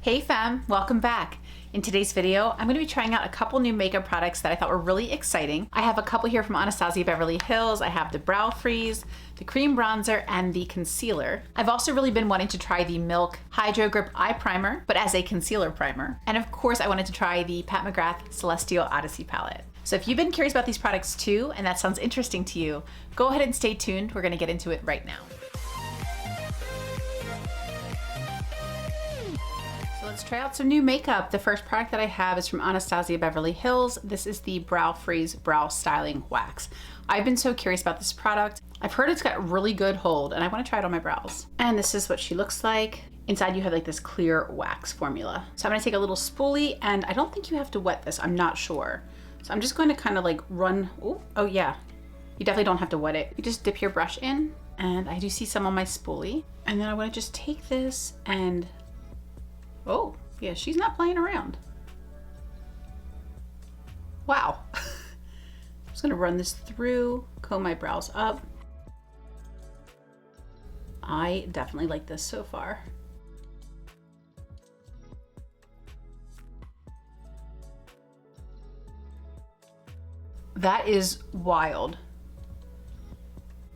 Hey fam, welcome back. In today's video, I'm going to be trying out a couple new makeup products that I thought were really exciting. I have a couple here from Anastasia Beverly Hills. I have the Brow Freeze, the Cream Bronzer, and the Concealer. I've also really been wanting to try the Milk Hydro Grip Eye Primer, but as a concealer primer. And of course, I wanted to try the Pat McGrath Celestial Odyssey palette. So if you've been curious about these products too, and that sounds interesting to you, go ahead and stay tuned. We're going to get into it right now. Let's try out some new makeup. The first product that I have is from Anastasia Beverly Hills. This is the Brow Freeze Brow Styling Wax. I've been so curious about this product. I've heard it's got really good hold and I want to try it on my brows. And this is what she looks like. Inside you have like this clear wax formula. So I'm gonna take a little spoolie, and I don't think you have to wet this, I'm not sure. So I'm just going to kind of like run, oh yeah. You definitely don't have to wet it. You just dip your brush in, and I do see some on my spoolie. And then I want to just take this and oh, yeah, she's not playing around. Wow. I'm just gonna run this through, comb my brows up. I definitely like this so far. That is wild.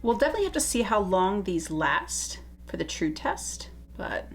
We'll definitely have to see how long these last for the true test, but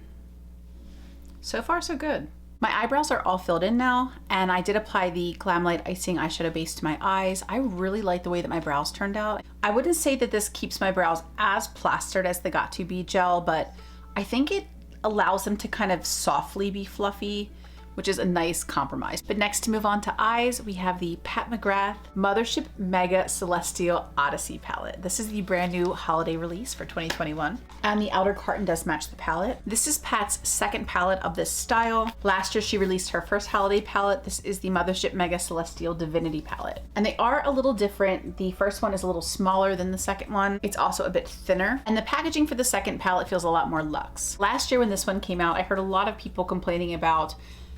so far, so good. My eyebrows are all filled in now, and I did apply the Glamlight Icing Eyeshadow Base to my eyes. I really like the way that my brows turned out. I wouldn't say that this keeps my brows as plastered as the Got2b gel, but I think it allows them to kind of softly be fluffy, which is a nice compromise. But next, to move on to eyes, we have the Pat McGrath Mothership Mega Celestial Odyssey palette. This is the brand new holiday release for 2021. And the outer carton does match the palette. This is Pat's second palette of this style. Last year, she released her first holiday palette. This is the Mothership Mega Celestial Divinity palette. And they are a little different. The first one is a little smaller than the second one. It's also a bit thinner. And the packaging for the second palette feels a lot more luxe. Last year when this one came out, I heard a lot of people complaining about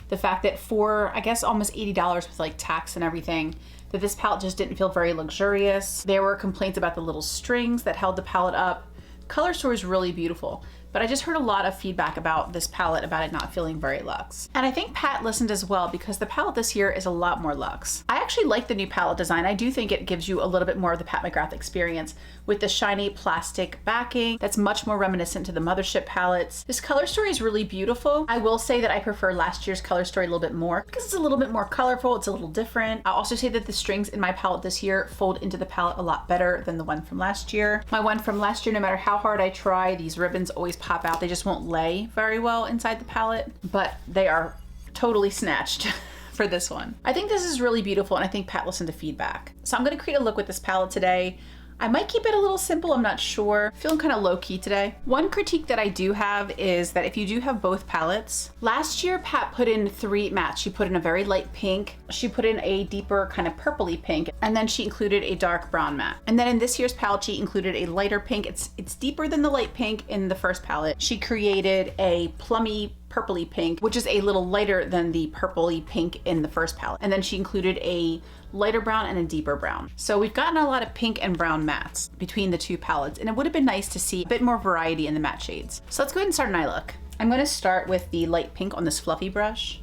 the fact that for, I guess, almost $80 with like tax and everything, that this palette just didn't feel very luxurious. There were complaints about the little strings that held the palette up. Color story is really beautiful, but I just heard a lot of feedback about this palette, about it not feeling very luxe. And I think Pat listened as well, because the palette this year is a lot more luxe. I actually like the new palette design. I do think it gives you a little bit more of the Pat McGrath experience with the shiny plastic backing that's much more reminiscent to the Mothership palettes. This color story is really beautiful. I will say that I prefer last year's color story a little bit more because it's a little bit more colorful. It's a little different. I'll also say that the strings in my palette this year fold into the palette a lot better than the one from last year. My one from last year, no matter how hard I try, these ribbons always pop out. They just won't lay very well inside the palette, but they are totally snatched for this one. I think this is really beautiful, and I think Pat listened to feedback. So I'm gonna create a look with this palette today. I might keep it a little simple, I'm not sure. Feeling kind of low key today. One critique that I do have is that if you do have both palettes, last year Pat put in 3 mattes. She put in a very light pink, she put in a deeper kind of purpley pink, and then she included a dark brown matte. And then in this year's palette, she included a lighter pink. It's deeper than the light pink in the first palette. She created a plummy purpley pink, which is a little lighter than the purpley pink in the first palette. And then she included a lighter brown and a deeper brown. So we've gotten a lot of pink and brown mattes between the two palettes, and it would have been nice to see a bit more variety in the matte shades. So let's go ahead and start an eye look. I'm going to start with the light pink on this fluffy brush.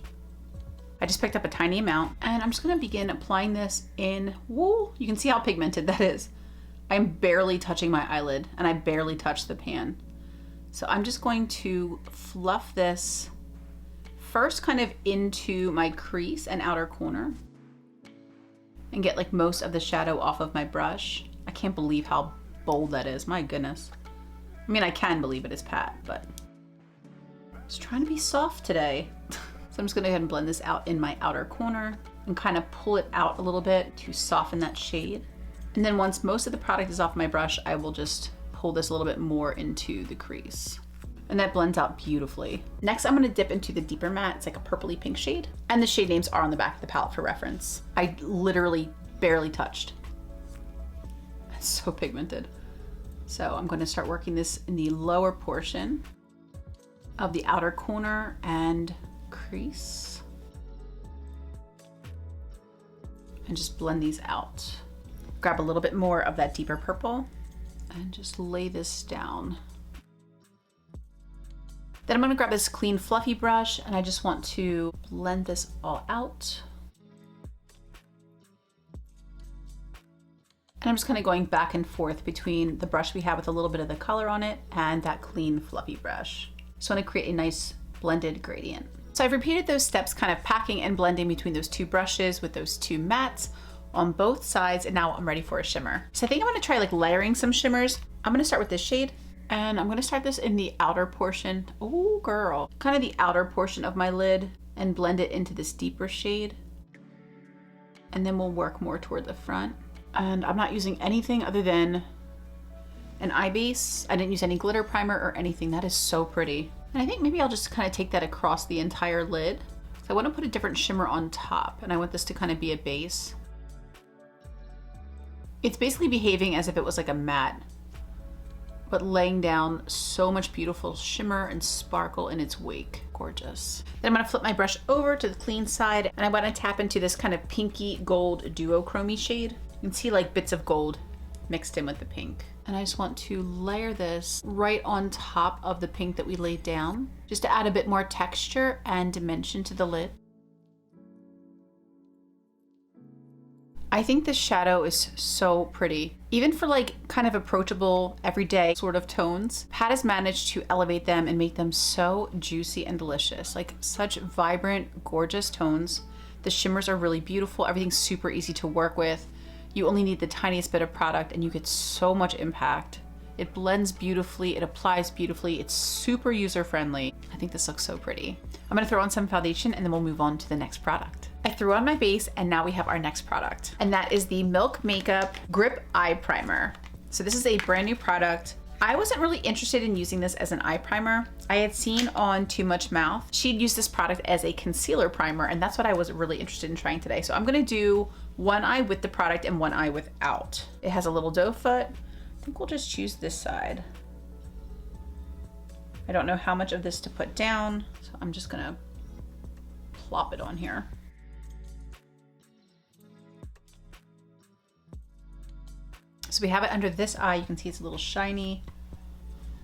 I just picked up a tiny amount, and I'm just going to begin applying this in, whoa, you can see how pigmented that is. I'm barely touching my eyelid, and I barely touched the pan. So I'm just going to fluff this first kind of into my crease and outer corner and get like most of the shadow off of my brush. I can't believe how bold that is, my goodness. I mean, I can believe it is Pat, but just trying to be soft today. So I'm just gonna go ahead and blend this out in my outer corner and kind of pull it out a little bit to soften that shade. And then once most of the product is off my brush, I will just pull this a little bit more into the crease. And that blends out beautifully. Next, I'm gonna dip into the deeper matte. It's like a purpley pink shade. And the shade names are on the back of the palette for reference. I literally barely touched. It's so pigmented. So I'm gonna start working this in the lower portion of the outer corner and crease. And just blend these out. Grab a little bit more of that deeper purple and just lay this down. Then I'm gonna grab this clean fluffy brush and I just want to blend this all out. And I'm just kind of going back and forth between the brush we have with a little bit of the color on it and that clean fluffy brush. Just want to create a nice blended gradient. So I've repeated those steps, kind of packing and blending between those two brushes with those two mattes on both sides, and now I'm ready for a shimmer. So I think I'm gonna try like layering some shimmers. I'm gonna start with this shade, and I'm gonna start this in the outer portion. Oh girl. Kind of the outer portion of my lid and blend it into this deeper shade. And then we'll work more toward the front. And I'm not using anything other than an eye base. I didn't use any glitter primer or anything. That is so pretty. And I think maybe I'll just kind of take that across the entire lid. So I want to put a different shimmer on top, and I want this to kind of be a base. It's basically behaving as if it was like a matte, but laying down so much beautiful shimmer and sparkle in its wake. Gorgeous. Then I'm gonna flip my brush over to the clean side, and I want to tap into this kind of pinky gold duochrome shade. You can see like bits of gold mixed in with the pink. And I just want to layer this right on top of the pink that we laid down, just to add a bit more texture and dimension to the lid. I think this shadow is so pretty. Even for like kind of approachable, everyday sort of tones, Pat has managed to elevate them and make them so juicy and delicious. Like such vibrant, gorgeous tones. The shimmers are really beautiful. Everything's super easy to work with. You only need the tiniest bit of product and you get so much impact. It blends beautifully, it applies beautifully, it's super user-friendly. I think this looks so pretty. I'm gonna throw on some foundation and then we'll move on to the next product. I threw on my base and now we have our next product. And that is the Milk Makeup Grip Eye Primer. So this is a brand new product. I wasn't really interested in using this as an eye primer. I had seen on Too Much Mouth, she'd used this product as a concealer primer, and that's what I was really interested in trying today. So I'm gonna do one eye with the product and one eye without. It has a little doe foot. I think we'll just choose this side. I don't know how much of this to put down, so I'm just gonna plop it on here. So we have it under this eye. You can see it's a little shiny,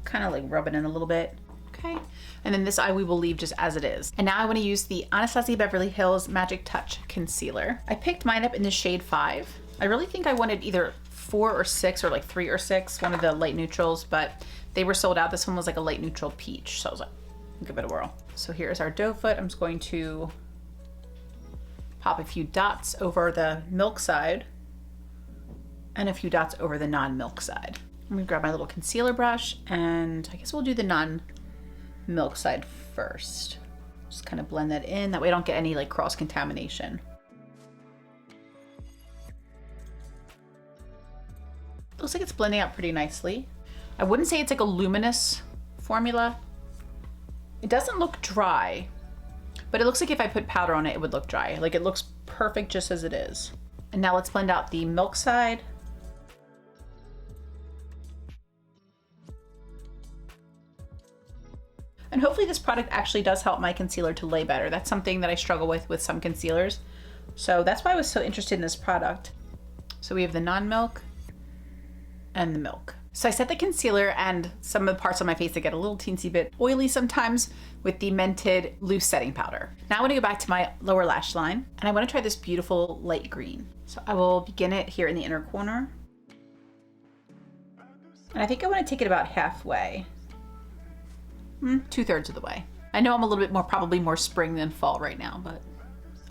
kind of like rub it in a little bit. Okay. And then this eye we will leave just as it is. And now I want to use the Anastasia Beverly Hills Magic Touch Concealer. I picked mine up in the shade 5. I really think I wanted either 4 or 6 or like 3 or 6, one of the light neutrals, but they were sold out. This one was like a light neutral peach. So I was like, give it a whirl. So here's our doe foot. I'm just going to pop a few dots over the milk side and a few dots over the non-milk side. I'm gonna grab my little concealer brush and I guess we'll do the non-milk side first. Just kind of blend that in. That way I don't get any like cross contamination. Looks like it's blending out pretty nicely. I wouldn't say it's like a luminous formula. It doesn't look dry, but it looks like if I put powder on it, it would look dry. Like it looks perfect just as it is. And now let's blend out the milk side. And hopefully this product actually does help my concealer to lay better. That's something that I struggle with some concealers. So that's why I was so interested in this product. So we have the non-milk and the milk. So I set the concealer and some of the parts of my face that get a little teensy bit oily sometimes with the Mented Loose Setting Powder. Now I want to go back to my lower lash line and I want to try this beautiful light green. So I will begin it here in the inner corner. And I think I want to take it about halfway. 2/3 of the way. I know I'm a little bit more, probably more spring than fall right now, but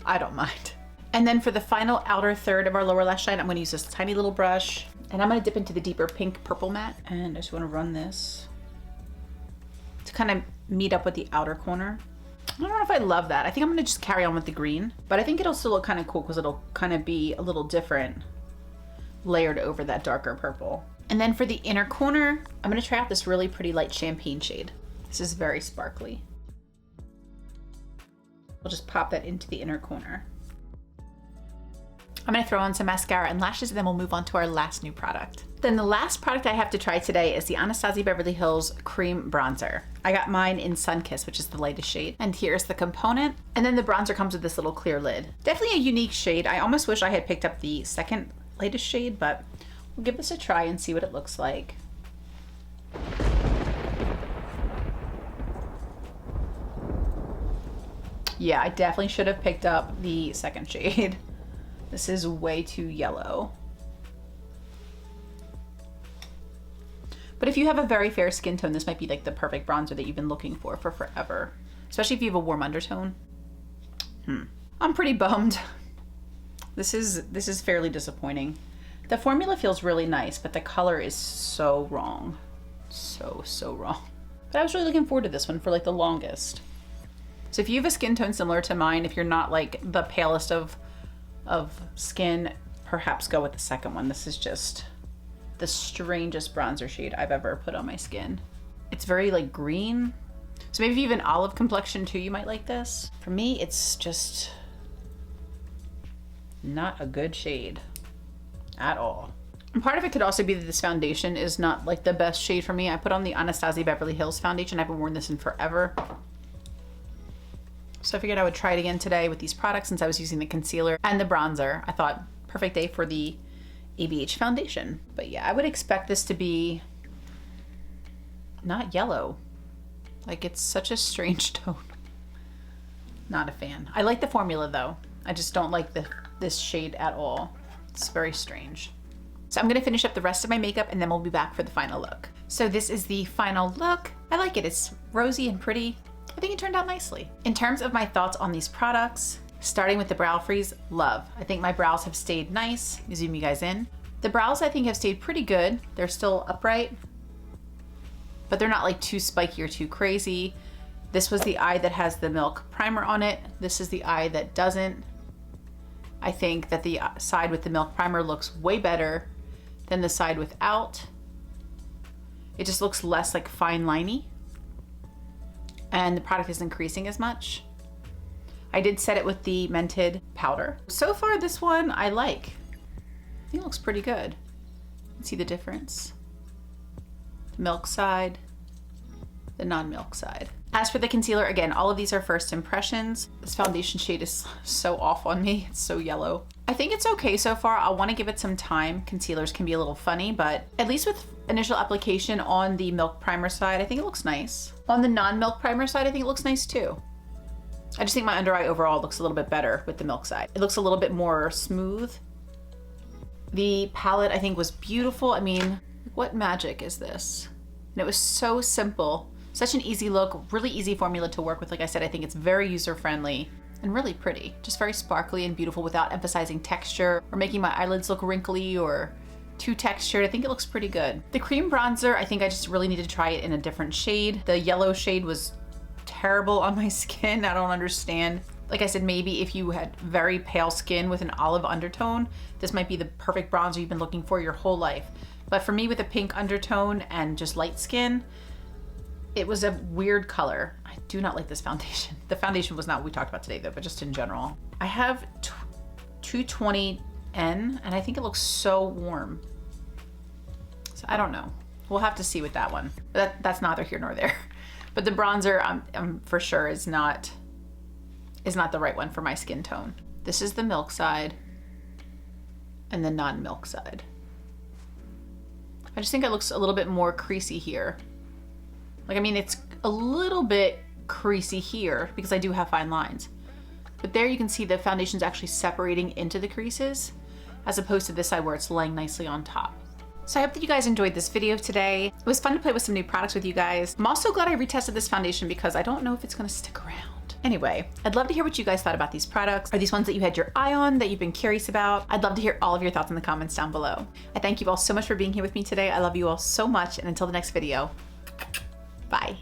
I don't mind. And then for the final outer third of our lower lash line, I'm going to use this tiny little brush and I'm going to dip into the deeper pink purple matte. And I just want to run this to kind of meet up with the outer corner. I don't know if I love that. I think I'm going to just carry on with the green, but I think it'll still look kind of cool because it'll kind of be a little different layered over that darker purple. And then for the inner corner, I'm going to try out this really pretty light champagne shade. This is very sparkly. We'll just pop that into the inner corner. I'm gonna throw on some mascara and lashes and then we'll move on to our last new product. Then the last product I have to try today is the Anastasia Beverly Hills Cream Bronzer. I got mine in Sunkissed, which is the lightest shade. And here's the component. And then the bronzer comes with this little clear lid. Definitely a unique shade. I almost wish I had picked up the second lightest shade, but we'll give this a try and see what it looks like. Yeah, I definitely should have picked up the second shade. This is way too yellow. But if you have a very fair skin tone, this might be like the perfect bronzer that you've been looking for forever. Especially if you have a warm undertone. I'm pretty bummed. This is fairly disappointing. The formula feels really nice, but the color is so wrong. So wrong. But I was really looking forward to this one for like the longest. So if you have a skin tone similar to mine, if you're not like the palest of skin, perhaps go with the second one. This is just the strangest bronzer shade I've ever put on my skin. It's very like green. So maybe if you have an olive complexion too, you might like this. For me, it's just not a good shade at all. And part of it could also be that this foundation is not like the best shade for me. I put on the Anastasia Beverly Hills foundation. I haven't worn this in forever. So I figured I would try it again today with these products since I was using the concealer and the bronzer. I thought perfect day for the ABH foundation. But yeah, I would expect this to be not yellow. Like, it's such a strange tone. Not a fan. I like the formula though. I just don't like this shade at all. It's very strange. So I'm gonna finish up the rest of my makeup and then we'll be back for the final look. So this is the final look. I like it. It's rosy and pretty. I think it turned out nicely. In terms of my thoughts on these products, starting with the Brow Freeze, love. I think my brows have stayed nice. Let me zoom you guys in. The brows I think have stayed pretty good. They're still upright, but they're not like too spiky or too crazy. This was the eye that has the Milk primer on it. This is the eye that doesn't. I think that the side with the Milk primer looks way better than the side without. It just looks less like fine liney. And the product isn't creasing as much. I did set it with the Mented powder. So far this one I like. I think it looks pretty good. See the difference? The Milk side, the non-Milk side. As for the concealer, again, all of these are first impressions. This foundation shade is so off on me. It's so yellow. I think it's okay so far. I want to give it some time. Concealers can be a little funny, but at least with initial application on the Milk primer side, I think it looks nice. On the non-Milk primer side, I think it looks nice too. I just think my under eye overall looks a little bit better with the Milk side. It looks a little bit more smooth. The palette I think was beautiful. I mean, what magic is this? And it was so simple. Such an easy look, really easy formula to work with. Like I said, I think it's very user-friendly and really pretty. Just very sparkly and beautiful without emphasizing texture or making my eyelids look wrinkly or too textured. I think it looks pretty good. The cream bronzer, I think I just really needed to try it in a different shade. The yellow shade was terrible on my skin. I don't understand. Like I said, maybe if you had very pale skin with an olive undertone, this might be the perfect bronzer you've been looking for your whole life. But for me with a pink undertone and just light skin, it was a weird color. I do not like this foundation. The foundation was not what we talked about today though, but just in general. I have 220N and I think it looks so warm. So I don't know. We'll have to see with that one. But that's neither here nor there. But the bronzer, I'm for sure is not the right one for my skin tone. This is the Milk side and the non-Milk side. I just think it looks a little bit more creasy here. Like, I mean, it's a little bit creasy here because I do have fine lines. But there you can see the foundation's actually separating into the creases as opposed to this side where it's laying nicely on top. So I hope that you guys enjoyed this video today. It was fun to play with some new products with you guys. I'm also glad I retested this foundation because I don't know if it's gonna stick around. Anyway, I'd love to hear what you guys thought about these products. Are these ones that you had your eye on, that you've been curious about? I'd love to hear all of your thoughts in the comments down below. I thank you all so much for being here with me today. I love you all so much, and until the next video, bye.